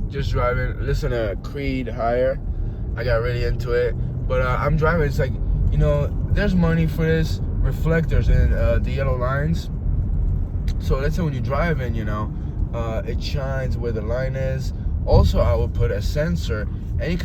just driving, listen to Creed Higher. I got really into it. But I'm driving, it's like, there's money for this. Reflectors in the yellow lines. So let's say when you're driving, it shines where the line is. Also, I would put a sensor, and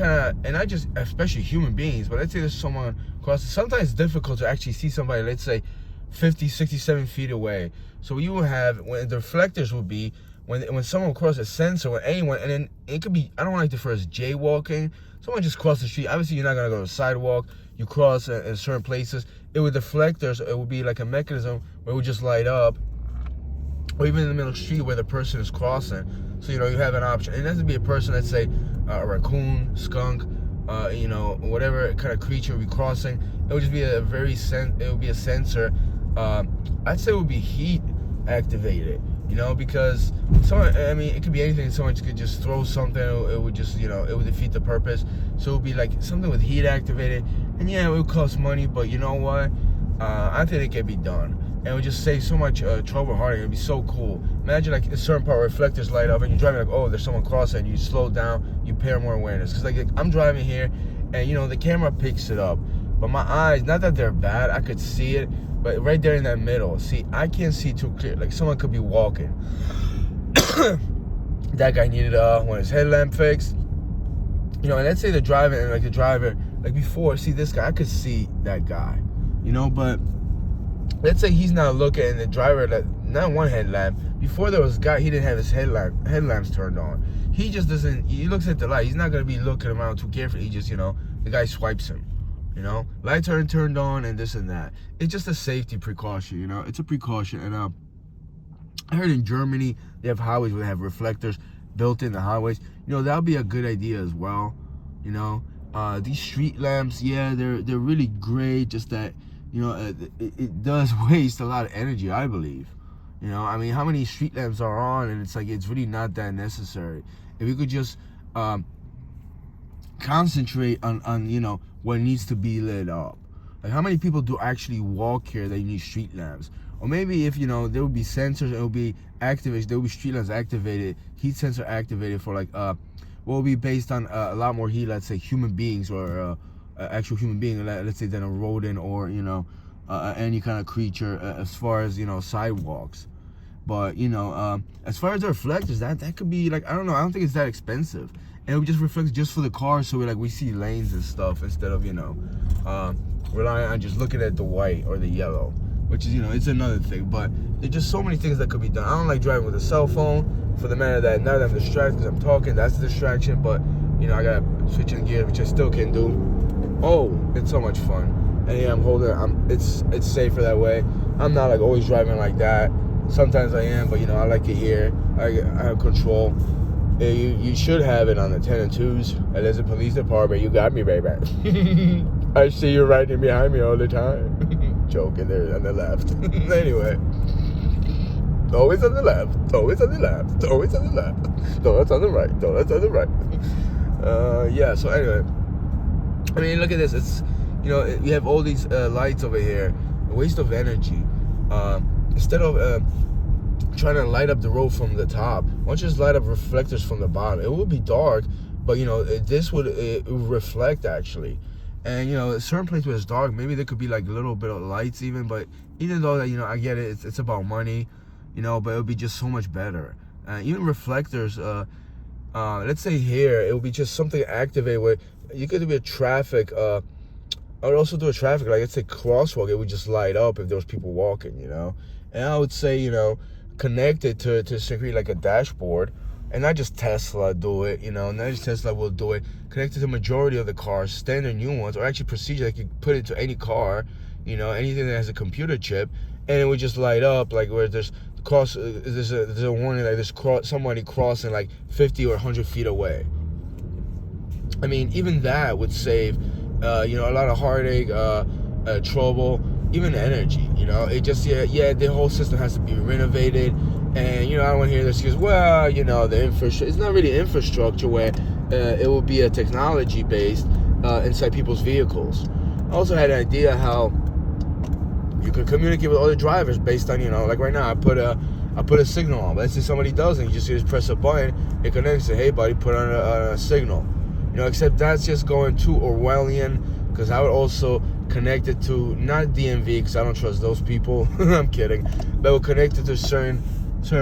not just, especially human beings, but let's say there's someone crossing. Sometimes it's difficult to actually see somebody, let's say 50, 67 feet away. So you will have, when the reflectors will be, when someone crosses a sensor, when anyone, and then it could be, I don't like the first jaywalking. Someone just crossed the street. Obviously, you're not going to go to the sidewalk. You cross in certain places. It would reflectors, it would be like a mechanism where it would just light up. Or even in the middle of the street where the person is crossing. So, you have an option. It has to be a person, let's say, a raccoon, skunk, whatever kind of creature would be crossing. It would just be it would be a sensor. I'd say it would be heat activated, because it could be anything. Someone could just throw something. It would just, it would defeat the purpose. So it would be like something with heat activated. And yeah, it would cost money, but you know what? I think it can be done. And it would just save so much trouble heartache. It would be so cool. Imagine like a certain part where reflectors light up and you're driving like, oh, there's someone crossing, and you slow down, you pay more awareness. Because like I'm driving here and the camera picks it up. But my eyes, not that they're bad, I could see it, but right there in that middle, see, I can't see too clear. Like someone could be walking. That guy needed when his headlamp fixed. And let's say the driver, like before, see this guy, I could see that guy. But let's say he's not looking, and the driver, not one headlamp. Before there was a guy, he didn't have his headlamps turned on. He just doesn't, he looks at the light. He's not going to be looking around too carefully. He just, the guy swipes him. Lights aren't turned on and this and that. It's just a safety precaution, It's a precaution. And I heard in Germany, they have highways where they have reflectors built in the highways. That would be a good idea as well. These street lamps, yeah, they're really great. Just that, it does waste a lot of energy, I believe. How many street lamps are on, and it's like, it's really not that necessary. If we could just concentrate on what needs to be lit up. Like, how many people do actually walk here that need street lamps? Or maybe if, there would be sensors, it would be activated, there would be street lamps activated, heat sensor activated for like, what will be based on a lot more heat, let's say human beings, or actual human being, let's say, than a rodent, or, any kind of creature, as far as, sidewalks. But, as far as the reflectors, that could be like, I don't know, I don't think it's that expensive. And it would just reflect just for the car, so we see lanes and stuff, instead of, relying on just looking at the white or the yellow, which is, it's another thing. But there's just so many things that could be done. I don't like driving with a cell phone, for the matter that now that I'm distracted because I'm talking, that's a distraction. But, I gotta switch in gears, which I still can do. Oh, it's so much fun. And yeah, it's safer that way. I'm not like always driving like that. Sometimes I am, but I like it here. I have control. You should have it on the 10 and 2s. And there's a police department. You got me, baby. I see you riding behind me all the time. Joking there on the left. Anyway. Always on the left. Always on the left. Always on the left. Donuts on the right. Donuts on the right. Yeah, so anyway. Look at this. It's, we have all these lights over here. A waste of energy. Instead of trying to light up the road from the top, why don't you just light up reflectors from the bottom? It will be dark, but this would reflect actually. And a certain place where it's dark, maybe there could be like a little bit of lights even. But even though that I get it, it's about money, but it would be just so much better. Even reflectors, let's say here, it would be just something activated where you could do a traffic. I would also do a traffic, like let's say crosswalk. It would just light up if there was people walking, And I would say, connect it to create like a dashboard, and not just Tesla do it, not just Tesla will do it. Connect it to the majority of the cars, standard new ones, or actually procedure like you put it to any car, anything that has a computer chip, and it would just light up like where there's a warning like there's somebody crossing like 50 or 100 feet away. Even that would save a lot of heartache, trouble, even energy. It just, the whole system has to be renovated. And I don't want to hear this because, well, the infrastructure, it's not really infrastructure where it will be a technology based inside people's vehicles. I also had an idea how you could communicate with other drivers based on, like right now I put a I put a signal on. Let's say somebody doesn't. You just press a button, it connects. Say, hey, buddy, put on a signal. Except that's just going too Orwellian, because I would also connect it to, not DMV, because I don't trust those people. I'm kidding. But I would connect it to certain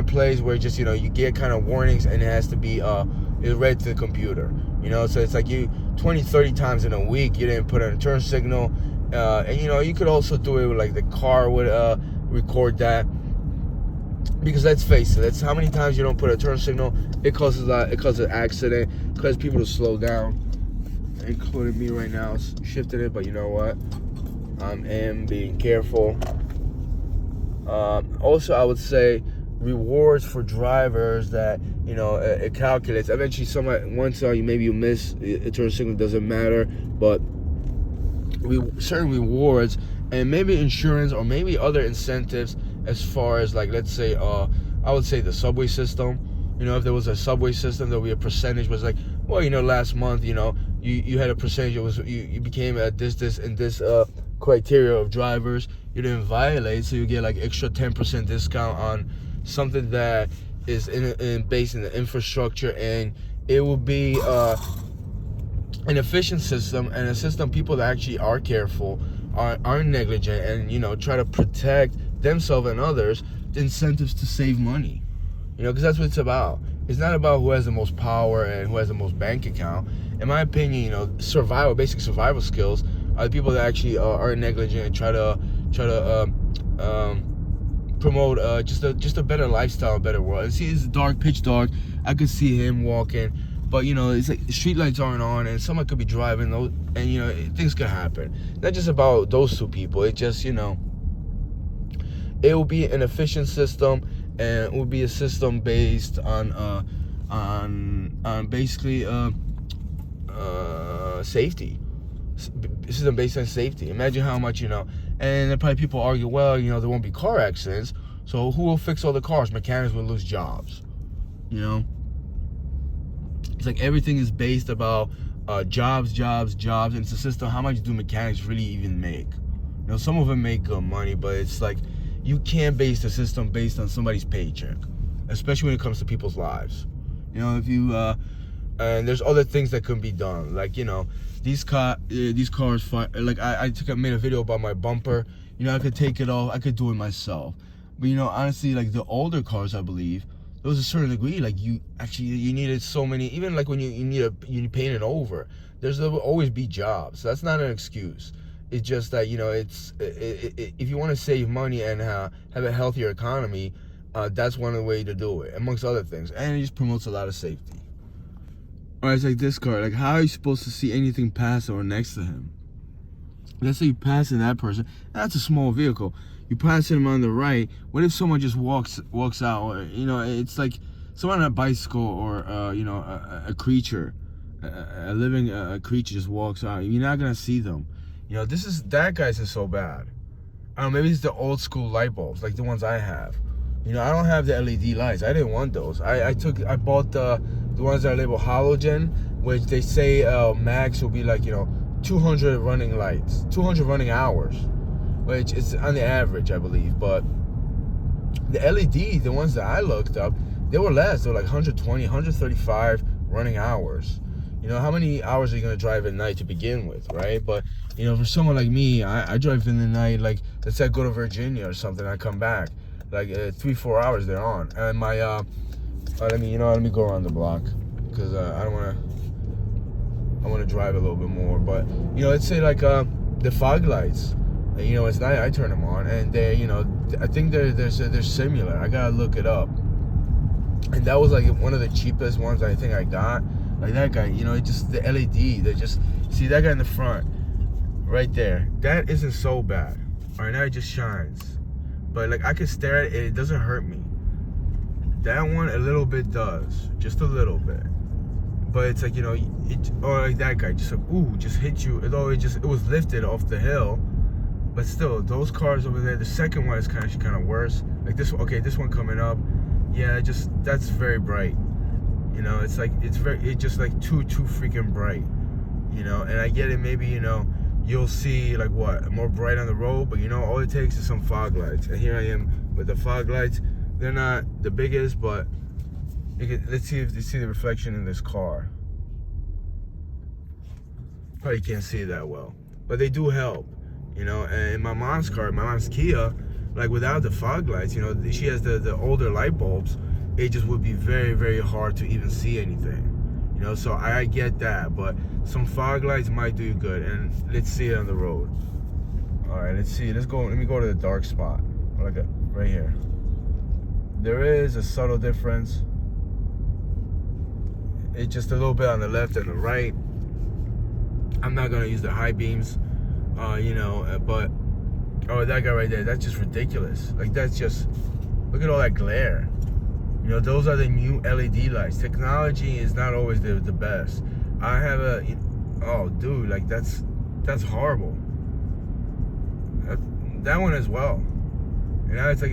places where just, you get kind of warnings, and it has to be it's read to the computer. So it's like you 20, 30 times in a week, you didn't put on a turn signal. And you could also do it with, like, the car would record that. Because let's face it, that's how many times you don't put a turn signal. It causes an accident, causes people to slow down, including me right now, shifting it. But you know what? I am being careful. Also, I would say rewards for drivers that it calculates. Eventually, once you miss a turn signal, doesn't matter. But certain rewards, and maybe insurance, or maybe other incentives, as far as, like, let's say I would say the subway system. If there was a subway system, there would be a percentage. Was like, well, last month, you had a percentage. It was you became at this and this criteria of drivers you didn't violate, so you get like extra 10% discount on something that is based in the infrastructure. And it will be an efficient system, and a system people that actually are careful, aren't negligent, and try to protect themselves and others, the incentives to save money. Because that's what it's about. It's not about who has the most power and who has the most bank account. In my opinion, basic survival skills are the people that actually are negligent and try to promote just a better lifestyle, a better world. And see, it's dark, pitch dark. I could see him walking, but it's like street lights aren't on, and someone could be driving those, and things could happen. Not just about those two people. It just it will be an efficient system, and it will be a system based on basically safety. System based on safety. Imagine how much and then probably people argue, well, there won't be car accidents, so who will fix all the cars? Mechanics will lose jobs. It's like everything is based about jobs, and it's a system. How much do mechanics really even make? Some of them make good money, but it's like you can't base the system based on somebody's paycheck, especially when it comes to people's lives. If you and there's other things that can be done, like these cars. Like I made a video about my bumper. I could take it off. I could do it myself. But honestly, like the older cars, I believe, there was a certain degree, like you needed so many. Even like when you paint it over, there will always be jobs. So that's not an excuse. It's just that if you want to save money and have a healthier economy, that's one of the ways to do it, amongst other things. And it just promotes a lot of safety. Alright, it's like this car. Like, how are you supposed to see anything past or next to him? Let's say you passing that person. That's a small vehicle. You passing him on the right. What if someone just walks out? Or, it's like someone on a bicycle, or a creature, a living creature just walks out. You're not gonna see them. That guy's isn't so bad. I don't know, maybe it's the old school light bulbs, like the ones I have. I don't have the LED lights. I didn't want those. I bought the ones that are labeled halogen, which they say max will be like 200 running lights, 200 running hours, which is on the average, I believe. But the LED, the ones that I looked up, they were less. They were like 120, 135 running hours. How many hours are you going to drive at night to begin with, right? But, for someone like me, I drive in the night, like, let's say I go to Virginia or something, I come back, like 3-4 hours they're on. And my, let me go around the block, because I want to drive a little bit more. But, let's say like the fog lights, it's night, I turn them on, and they, I think they're similar. I got to look it up. And that was like one of the cheapest ones I think I got. Like that guy, it just the LED. They just see that guy in the front, right there. That isn't so bad. All right, now it just shines, but like I could stare at it. It doesn't hurt me. That one a little bit does, just a little bit. But it's like or like that guy just like just hit you. Although it was lifted off the hill, but still those cars over there. The second one is kind of worse. Like this. Okay, this one coming up. Yeah, that's very bright. It's like it's just like too freaking bright. And I get it. Maybe you'll see like what more bright on the road, but all it takes is some fog lights. And here I am with the fog lights. They're not the biggest, but let's see if you see the reflection in this car. Probably can't see it that well, but they do help, you know. And in my mom's car, my mom's Kia, like without the fog lights, you know, she has the older light bulbs. It just would be very, very hard to even see anything, you know. So I get that, but some fog lights might do you good. And let's see it on the road. All right, let's see. Let's go. Let me go to the dark spot, like right here. There is a subtle difference. It's just a little bit on the left and the right. I'm not gonna use the high beams, you know, but that guy right there, that's just ridiculous. Like, that's just, look at all that glare. You know, those are the new LED lights. Technology is not always the best. I have oh dude, like that's horrible. That one as well. And now it's like,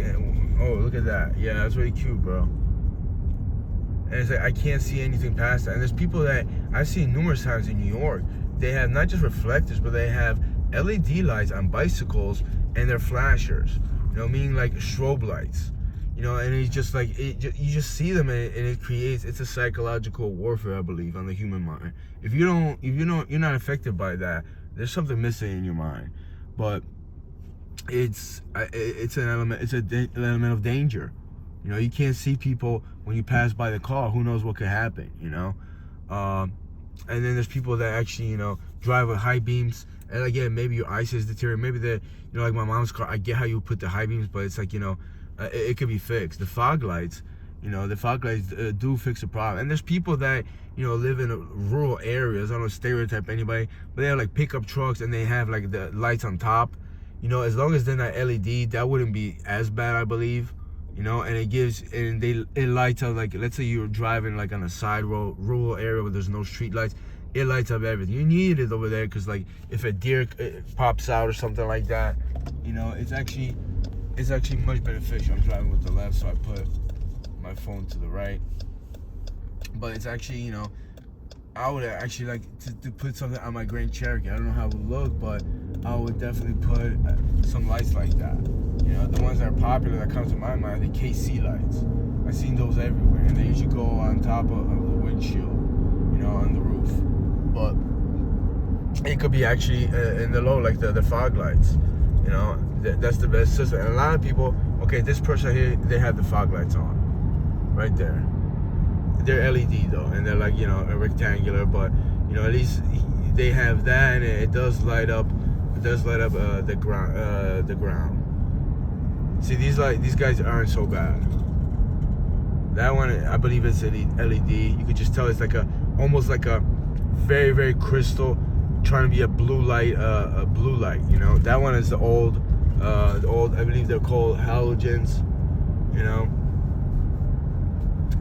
oh, look at that. Yeah, that's really cute, bro. And it's like, I can't see anything past that. And there's people that I've seen numerous times in New York. They have not just reflectors, but they have LED lights on bicycles and they're flashers. You know, meaning like strobe lights. You know, and it's just like, you just see them and it creates, it's a psychological warfare, I believe, on the human mind. If you're not affected by that, there's something missing in your mind. But it's an element of danger. You know, you can't see people when you pass by the car. Who knows what could happen, you know? And then there's people that actually, you know, drive with high beams. And again, maybe your eyesight is deteriorating. Maybe you know, like my mom's car, I get how you put the high beams, but it's like, you know, it could be fixed. The fog lights, you know, do fix the problem. And there's people that, you know, live in rural areas. I don't stereotype anybody, but they have like pickup trucks and they have like the lights on top. You know, as long as they're not LED, that wouldn't be as bad, I believe. You know, and it lights up, like, let's say you're driving like on a side road, rural area where there's no street lights, it lights up everything. You need it over there because, like, if a deer pops out or something like that, you know, it's actually much beneficial. I'm driving with the left, so I put my phone to the right. But it's actually, you know, I would actually like to put something on my Grand Cherokee. I don't know how it would look, but I would definitely put some lights like that. You know, the ones that are popular that come to my mind are the KC lights. I've seen those everywhere, and they usually go on top of the windshield, you know, on the roof. But it could be actually in the low, like the fog lights. You know, that's the best system. And a lot of people, okay, this person here, they have the fog lights on, right there. They're LED though, and they're like, you know, a rectangular, but you know, at least they have that, and it does light up. It does light up the ground. See, these guys aren't so bad. That one, I believe it's LED. You could just tell it's like almost like a very, very crystal, trying to be a blue light. You know, that one is the old. I believe they're called halogens. You know,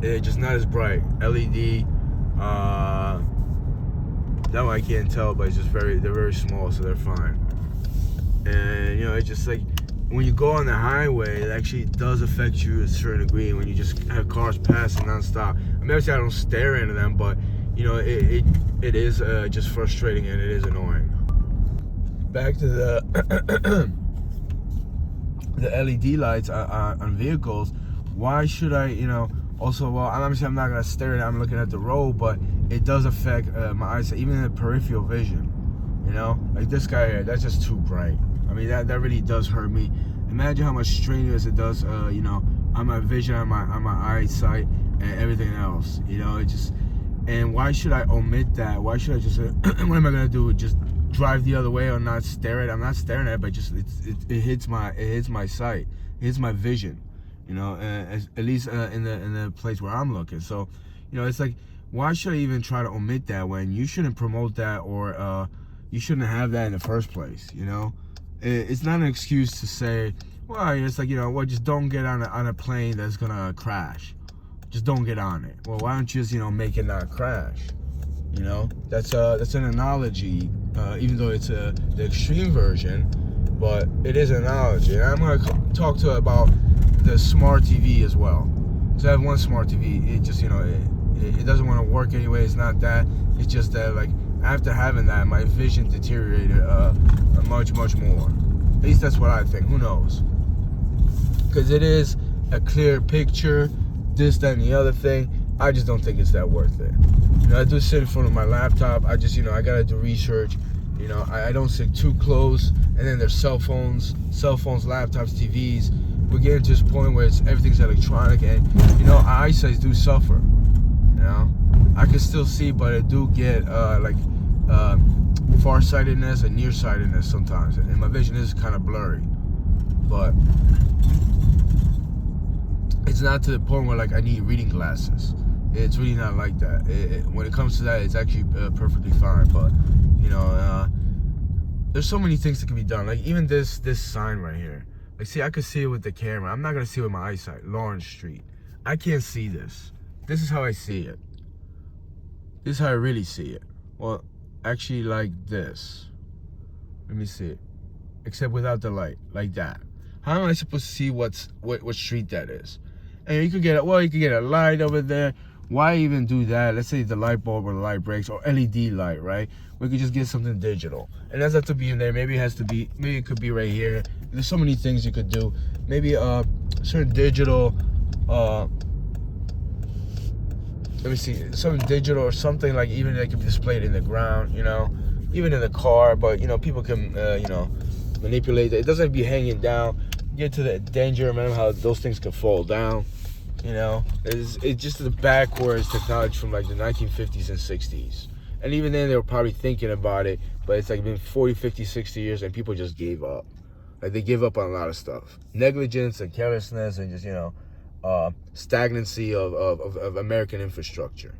it's just not as bright. LED. That one I can't tell, but it's just they're very small, so they're fine. And you know, it's just like, when you go on the highway, it actually does affect you to a certain degree when you just have cars passing nonstop. I mean, obviously I don't stare into them, but you know, it is just frustrating and it is annoying. Back to the the LED lights on vehicles. Why should I, you know? Also, well, obviously I'm not gonna stare at it. I'm looking at the road, but it does affect my eyesight, even in the peripheral vision. You know, like this guy here, that's just too bright. I mean, that really does hurt me. Imagine how much strenuous it does, you know, on my vision, on my eyesight, and everything else. You know, it just, and why should I omit that? Why should I just, what am I gonna do? Just drive the other way or not stare at it? I'm not staring at it, but just it hits my sight, it hits my vision. You know, at least in the place where I'm looking. So, you know, it's like, why should I even try to omit that when you shouldn't promote that, or you shouldn't have that in the first place? You know. It's not an excuse to say, well, it's like, you know, well, just don't get on a plane that's gonna crash. Just don't get on it. Well, why don't you just, you know, make it not crash? You know, that's an analogy, even though it's the extreme version, but it is an analogy. And I'm gonna talk to about the smart TV as well. Because I have one smart TV. It just, you know, it doesn't want to work anyway. It's not that. It's just that, like, after having that, my vision deteriorated much more. At least that's what I think. Who knows? Because it is a clear picture, this, that, and the other thing. I just don't think it's that worth it. You know, I do sit in front of my laptop. I just, I gotta do research. You know, I don't sit too close. And then there's cell phones, laptops, TVs. We're getting to this point where everything's electronic, and our eyesight do suffer. You know, I can still see, but I do get farsightedness and nearsightedness sometimes, and my vision is kind of blurry. But it's not to the point where like I need reading glasses. It's really not like that. When it comes to that, it's actually perfectly fine. But there's so many things that can be done. Like even this sign right here. Like, see, I could see it with the camera. I'm not gonna see it with my eyesight. Lawrence Street. I can't see this. This is how I see it. This is how I really see it. Well, actually, like this. Let me see it. Except without the light, like that. How am I supposed to see what street that is? And you could get a light over there. Why even do that? Let's say the light bulb or the light breaks, or LED light, right? We could just get something digital. And it doesn't have to be in there. Maybe it could be right here. There's so many things you could do. Maybe certain digital, let me see, something digital or something, like even they could be displayed in the ground, even in the car, but people can manipulate it. It doesn't have to be hanging down. Get to the danger. Remember how those things could fall down. It's just the backwards technology from like the 1950s and 60s. And even then they were probably thinking about it, but it's like been 40, 50, 60 years and people just gave up. Like they give up on a lot of stuff. Negligence and carelessness and just, stagnancy of American infrastructure.